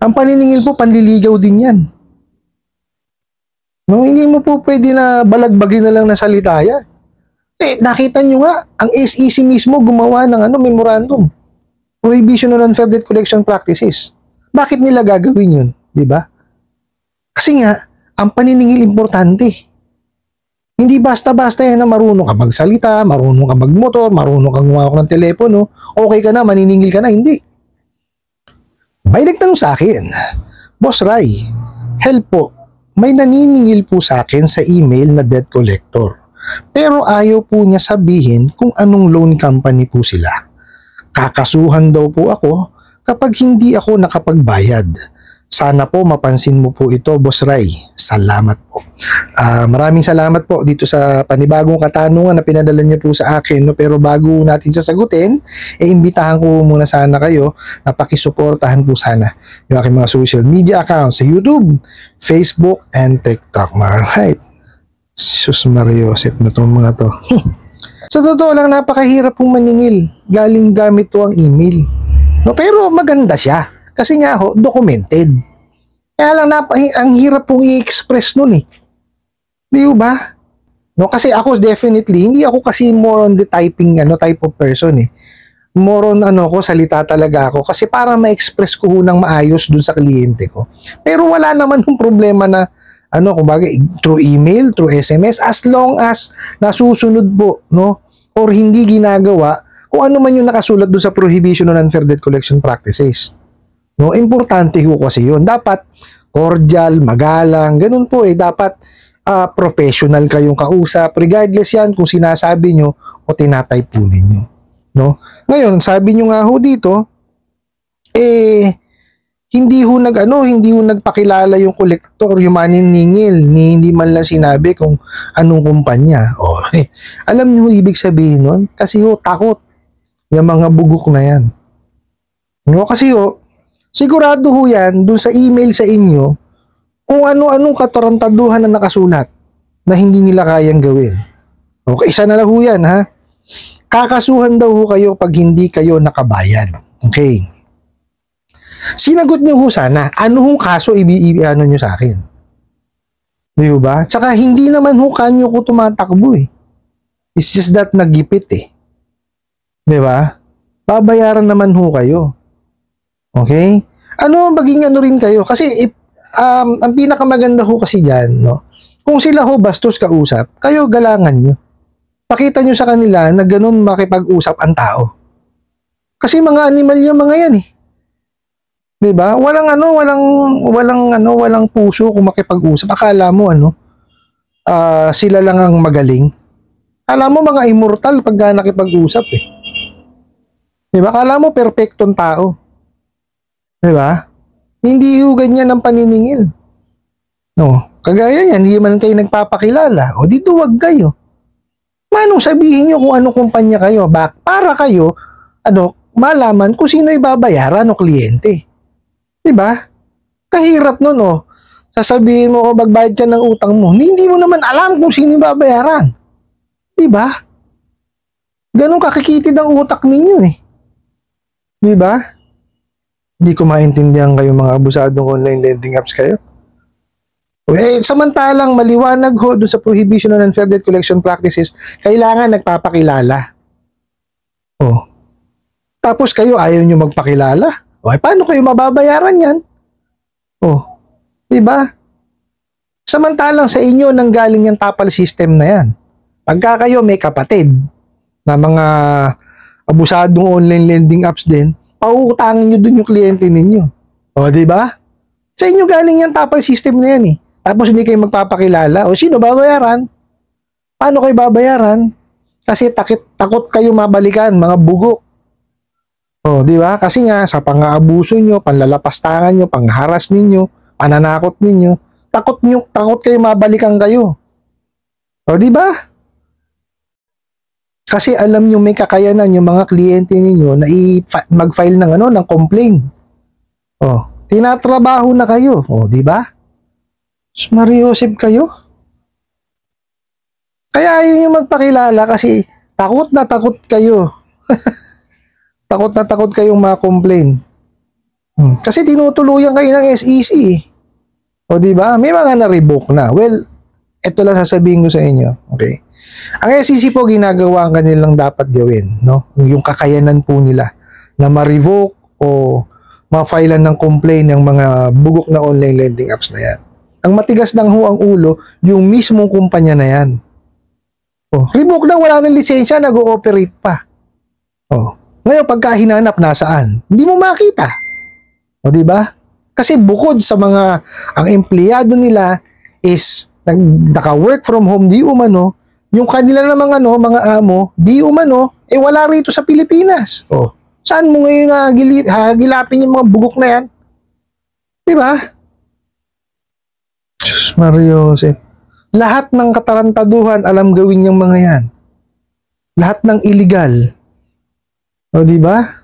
Ang paniningil po, panliligaw din yan. No, hindi mo po pwede na balagbagin na lang na salita yan. Nakita nyo nga, ang SEC mismo gumawa ng memorandum. Prohibition on Unfair Debt Collection Practices. Bakit nila gagawin yun? Diba? Kasi nga, ang paniningil importante. Hindi basta-basta yan na marunong ka magsalita, marunong ka magmotor, marunong kang gumawak ng telepono, okay ka na, maniningil ka na. Hindi. May nagtanong sa akin, Boss Ray, help po, may naniningil po sa akin sa email na debt collector. Pero ayaw po niya sabihin kung anong loan company po sila. Kakasuhan daw po ako kapag hindi ako nakapagbayad. Sana po mapansin mo po ito, Boss Ray. Salamat po. Maraming salamat po dito sa panibagong katanungan na pinadala niyo po sa akin. No? Pero bago natin sasagutin, imbitahan ko muna sana kayo na pakisuportahan po sana yung aking mga social media accounts sa YouTube, Facebook, and TikTok. Alright. Sus Mariosep na itong mga to. Sa totoo lang, napakahirap pong maningil. Galing gamit to ang email. No, pero maganda siya. Kasi nga ho, documented. Kaya lang, ang hirap pong i-express nun eh. Di ba? No, kasi ako definitely, hindi ako kasi more on the typing type of person eh. More on ko, salita talaga ako. Kasi para ma-express ko ng maayos dun sa kliyente ko. Pero wala naman yung problema na kumbaga, through email, through SMS, as long as nasusunod po, no? Or hindi ginagawa, kung ano man yung nakasulat doon sa Prohibition on Unfair Debt Collection Practices. No? Importante ko kasi yun. Dapat cordial, magalang, ganun po eh. Dapat professional kayong kausap, regardless yan kung sinasabi nyo o tinatype po ninyo. No? Ngayon, sabi nyo nga ho dito, hindi ho nagpakilala yung kolektor, yung maniningil, hindi man lang sinabi kung anong kumpanya. Alam niyo ibig sabihin nun? Kasi takot yung mga bugok na yan. No, kasi sigurado yan dun sa email sa inyo kung ano-anong katarantaduhan na nakasulat na hindi nila kayang gawin. Okay, isa na lang yan ha. Kakasuhan daw kayo pag hindi kayo nakabayad. Okay. Sinagot niyo sana, ano hong kaso ano niyo sa akin? Di ba? Tsaka hindi naman kanyo ko tumatakbo eh. It's just that nagipit eh. Di ba? Babayaran naman kayo. Okay? Maging rin kayo? Kasi ang pinakamaganda kasi dyan, no? Kung sila bastos kausap, kayo galangan nyo. Pakita nyo sa kanila na ganun makipag-usap ang tao. Kasi mga animal yung mga yan eh. 'Di ba? Walang puso kung makipag-usap. Akala mo sila lang ang magaling. Akala mo mga immortal pagka nakipag-usap eh. 'Di ba? Akala mo perfectong tao. 'Di ba? Hindi ganyan ang paniningil. No, kagaya yan, hindi man kayo nagpapakilala. O dito wag kayo. Manong sabihin niyo kung anong kumpanya kayo, para kayo malaman kung sino ibabayaran o kliyente. Diba? Kahirap nun Sasabihin mo magbayad ka ng utang mo. Hindi mo naman alam kung sino babayaran. Diba? Ganun kakikitid ang utak ninyo eh. Diba? Hindi ko maintindihan kayo mga abusadong online lending apps kayo. Samantalang maliwanag doon sa Prohibition on Unfair Debt Collection Practices, kailangan nagpapakilala. Tapos kayo ayaw nyo magpakilala. Paano kayo mababayaran yan? Diba? Samantalang sa inyo nanggaling yung tapal system na yan. Pagka kayo may kapatid na mga abusadong online lending apps din, pauutangin nyo dun yung kliyente ninyo. Diba? Sa inyo galing yung tapal system na yan eh. Tapos hindi kayo magpapakilala. Sino babayaran? Paano kayo babayaran? Kasi takot kayo mabalikan, mga bugok. Di ba? Kasi nga sa pang-aabuso nyo, panlalapastangan nyo, pangharas ninyo, pananakot ninyo, takot kayo mabalikan kayo. Di ba? Kasi alam nyo may kakayanan yung mga kliyente ninyo na mag-file ng complaint. Tinatrabaho na kayo. Di ba? Mariosep kayo. Kaya ayaw nyo magpakilala kasi takot na takot kayo. Takot na takot kayong ma-complain. Kasi tinutuluyan kayo ng SEC. O di ba? May mga na-revoke na. Well, ito lang sasabihin ko sa inyo. Okay? Ang SEC po ginagawa ang kanilang dapat gawin, no? Yung kakayanan po nila na ma-revoke o ma-filean ng complaint ng mga bugok na online lending apps na yan. Ang matigas ng ang ulo, yung mismong kumpanya na yan. Oh, revoke na, wala ng lisensya, nag-ooperate pa. Oh, ngayon pagka hinanap nasaan? Hindi mo makita. O di ba? Kasi bukod sa mga ang empleyado nila is naka-work from home di umano, yung kanila namang mga amo di umano wala rito sa Pilipinas. Oh, saan mo ngayon hagilapin yung mga bugok na yan? Di ba? Diyos Mario Joseph. Lahat ng katarantaduhan alam gawin yung mga yan. Lahat ng illegal. O di ba?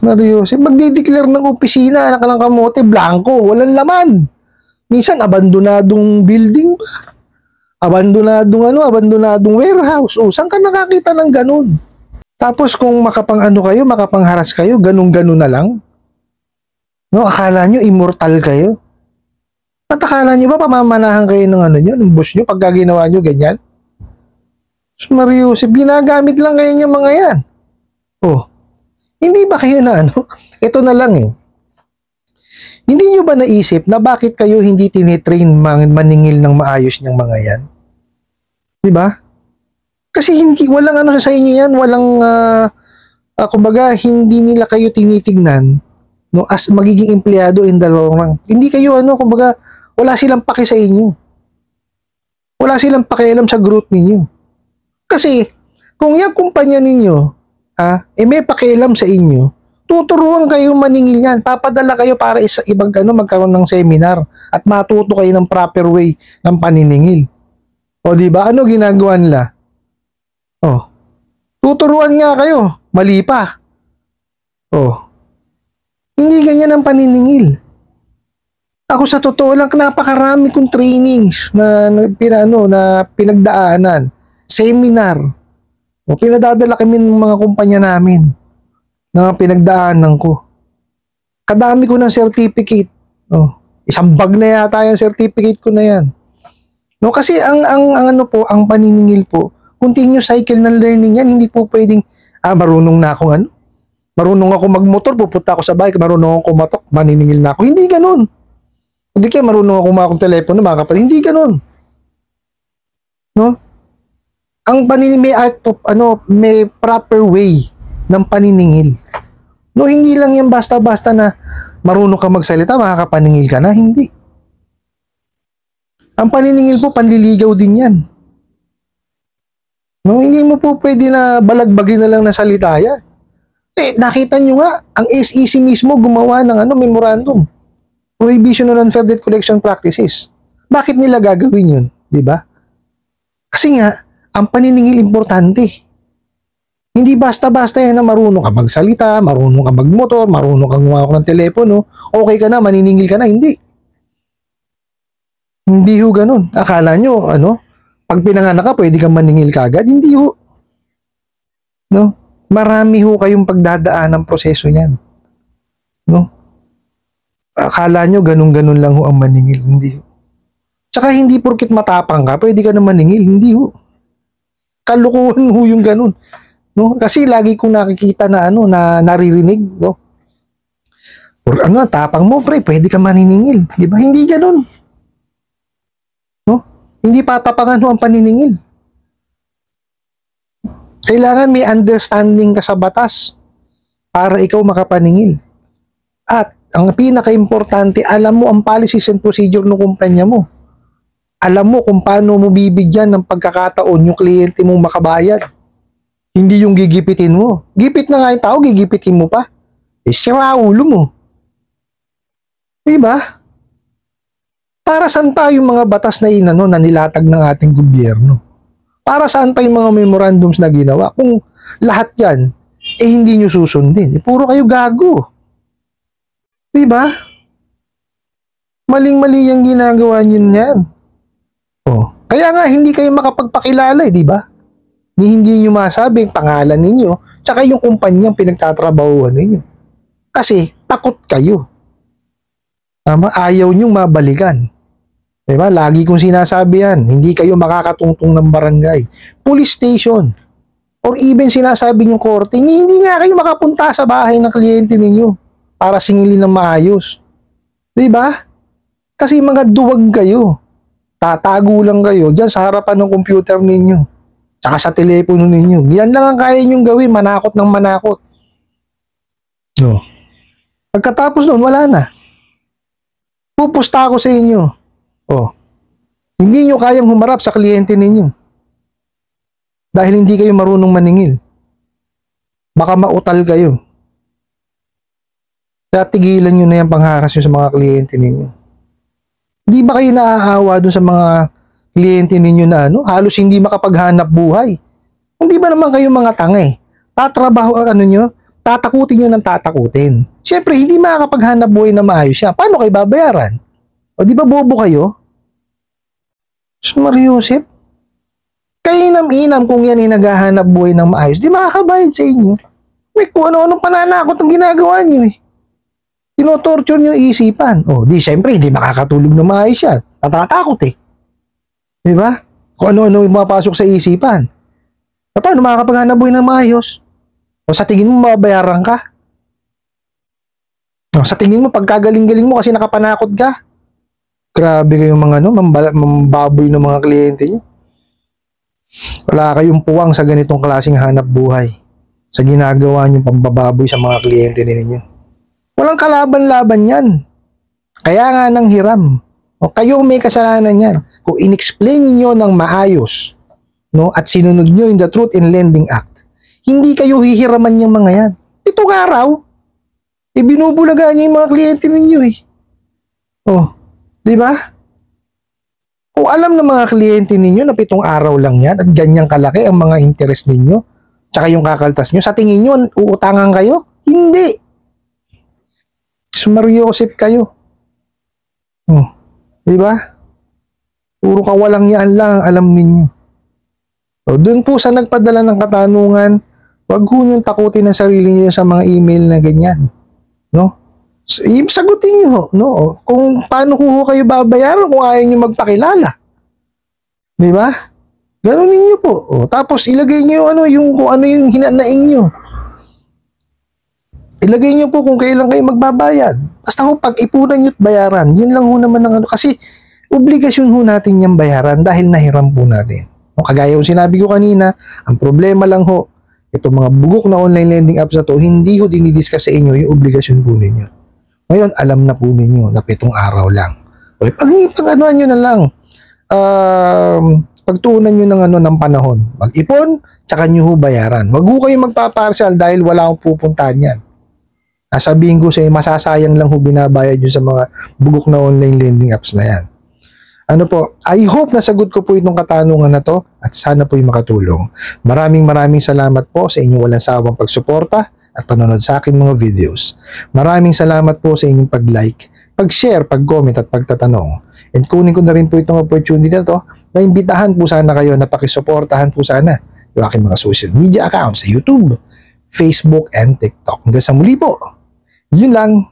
Mario, magdi-declare ng opisina, anak ng kamote, blanco, walang laman. Minsan, abandonadong building pa. Abandonadong warehouse. O, saan ka nakakita ng ganun? Tapos, kung makapangharas kayo, ganun-ganun na lang. No, akala nyo, immortal kayo? At akala nyo ba, pamamanahan kayo ng boss nyo, pagka ginawa nyo ganyan? Mario, ginagamit lang kayo yung mga yan. Oh, hindi ba kayo na ito na lang hindi nyo ba naisip na bakit kayo hindi tinitrain maningil ng maayos niyang mga yan? Diba? Kasi walang sa inyo yan, walang, kumbaga, hindi nila kayo tinitignan, no, as magiging empleyado in the long run. Hindi kayo, kumbaga, wala silang paki sa inyo. Wala silang pakialam sa growth ninyo. Kasi, kung yung kumpanya ninyo, may pakialam sa inyo, tuturuan kayo maningil yan. Papadala kayo para ibang magkaroon ng seminar at matuto kayo ng proper way ng paniningil. O di ba? Ano ginagawa nila? Oh, tuturuan nga kayo. Mali pa. Oh, hindi ganyan ang paniningil. Ako sa totoo lang, napakarami kong trainings na pinagdaanan. Seminar. O, pinadadala kami ng mga kumpanya namin na pinagdaanan ko. Kadami ko ng certificate. O, isang bag na yata yung certificate ko na yan. No, kasi ang paniningil po, continuous cycle ng learning yan. Hindi po pwedeng, marunong na akong marunong ako magmotor, pupunta ako sa bike, marunong ako kumatok, maniningil na ako. Hindi ganun. Hindi kaya marunong ako kumakong telepono, mga kapatid. Hindi ganun. No? Ang paniningil, may art of, may proper way ng paniningil. No, hindi lang yan basta-basta na marunong ka magsalita, makakapaningil ka na. Hindi. Ang paniningil po, panliligaw din yan. No, hindi mo po pwede na balagbagin na lang na salita yan. Nakita nyo nga, ang SEC mismo gumawa ng memorandum. Prohibition on Unfair Debt Collection Practices. Bakit nila gagawin yun? Diba? Kasi nga, ang paniningil importante. Hindi basta-basta yan na marunong ka magsalita, marunong ka magmotor, marunong ka gumawak ng telepono, okay ka na, maniningil ka na. Hindi. Hindi ho ganun. Akala nyo, pag pinanganak ka, pwede kang maningil kagad. Hindi ho. No? Marami ho kayong pagdadaan ng proseso niyan. No? Akala nyo, ganun-ganun lang ho ang maningil. Hindi ho. Tsaka hindi porkit matapang ka, pwede ka na maningil. Hindi ho. Kalukuhan ho yung ganun. No? Kasi lagi kong nakikita na na naririnig, no? Or tapang mo, pre, pwede ka maniningil. Di ba? Hindi ganun. No? Hindi patapangan ho ang paniningil. Kailangan may understanding ka sa batas para ikaw makapaningil. At ang pinaka-importante, alam mo ang policies and procedure ng kumpanya mo. Alam mo kung paano mo bibigyan ng pagkakataon yung kliyente mong makabayad. Hindi yung gigipitin mo. Gipit na nga yung tao, gigipitin mo pa. Sira ulo mo. Diba? Para saan pa yung mga batas na na nilatag ng ating gobyerno? Para saan pa yung mga memorandums na ginawa? Kung lahat yan, hindi nyo susundin. Puro kayo gago. Diba? Maling-mali yung ginagawa nyo yan. Oh. Kaya nga, hindi kayo makapagpakilala, di ba? Hindi nyo masabi ang pangalan ninyo, tsaka yung kumpanyang pinagtatrabahuan ninyo. Kasi, takot kayo. Tama? Ayaw nyong mabalikan. Diba? Lagi kong sinasabi yan, hindi kayo makakatungtong ng barangay, police station, or even sinasabi nyong korte, hindi nga kayo makapunta sa bahay ng kliyente ninyo para singilin ng maayos. Diba? Kasi mga duwag kayo. Tatago lang kayo dyan sa harapan ng computer ninyo. Tsaka sa telepono ninyo. Yan lang ang kaya nyong gawin, manakot ng manakot. No. Pagkatapos nun, wala na. Pupusta ako sa inyo. Oh. Hindi nyo kayang humarap sa kliyente ninyo. Dahil hindi kayo marunong maningil. Baka mautal kayo. Kaya tigilan nyo na yung pangharas nyo sa mga kliyente ninyo. Di ba kayo naaawa dun sa mga kliyente ninyo na halos hindi makapaghanap buhay? Hindi ba naman kayo mga tanga eh? Tatrabaho nyo, tatakutin nyo ng tatakutin. Siyempre, hindi makakapaghanap buhay na maayos siya. Paano kayo babayaran? O di ba bobo kayo? Mariusip? Kayo inam-inam kung yan ay naghahanap buhay ng maayos, di makakabayad sa inyo. May kung ano-anong pananakot ang ginagawa nyo eh. Tinotorture nyo isipan. O, di siyempre, hindi makakatulog na maayos yan. Natatakot eh. Di ba? Kung ano-ano yung mapasok sa isipan. Paano makakapaghanap buhay ng maayos? O sa tingin mo, mababayaran ka? O sa tingin mo, pagkagaling-galing mo kasi nakapanakot ka? Grabe kayong mga mambaboy ng mga kliyente nyo. Wala kayong puwang sa ganitong klaseng hanap buhay. Sa ginagawa nyo pambababoy sa mga kliyente ninyo. Walang kalaban-laban yan. Kaya nga nang hiram. O kayo may kasalanan yan. Kung in-explain niyo ng maayos, no, at sinunod niyo yung the Truth in Lending Act, hindi kayo hihiraman yung mga yan. 7 araw, binubulaga niyo yung mga kliyente ninyo eh. Oh, di ba? Kung alam ng mga kliyente ninyo na 7 araw lang yan at ganyang kalaki ang mga interest ninyo, tsaka yung kakaltas nyo, sa tingin nyo, uutangan kayo? Hindi. Mariusip kayo. Oh, di ba? Puro kawalang yan lang ang alam ninyo. So, doon po sa nagpadala ng katanungan, wag ho niyong takutin ang sarili niyo sa mga email na ganyan. No? So, sagutin niyo, no? Kung paano ho kayo babayaran kung ayaw niyo magpakilala. Di ba? Ganun ninyo po. O, tapos ilagay niyo kung ano yung hinanaing niyo. Ilagay niyo po kung kailan kayo magbabayad. Basta ho, pag-ipunan niyo at bayaran, yun lang ho naman ang kasi obligasyon ho natin yung bayaran dahil nahiram po natin. O, kagaya yung sinabi ko kanina, ang problema lang ho, itong mga bugok na online lending apps na to, hindi ho dinidiscuss sa inyo yung obligasyon po ninyo. Ngayon, alam na po ninyo na 7 araw lang. O, pag-anuan nyo na lang, pagtuunan nyo ng panahon. Mag-ipon, tsaka nyo ho bayaran. Wag ho kayo magpaparsal dahil wala akong pupuntahan yan. Sabihin ko sa inyo, masasayang lang ho binabayad nyo sa mga bugok na online lending apps na yan. Ano po, I hope nasagot ko po itong katanungan na to at sana po yung makatulong. Maraming salamat po sa inyong walang sawang pagsuporta at panonood sa aking mga videos. Maraming salamat po sa inyong pag-like, pag-share, pag-comment at pagtatanong. And kunin ko na rin po itong opportunity na to na imbitahan po sana kayo na pakisuportahan po sana yung aking mga social media accounts sa YouTube, Facebook, and TikTok. Hanggang sa muli po. Yun lang.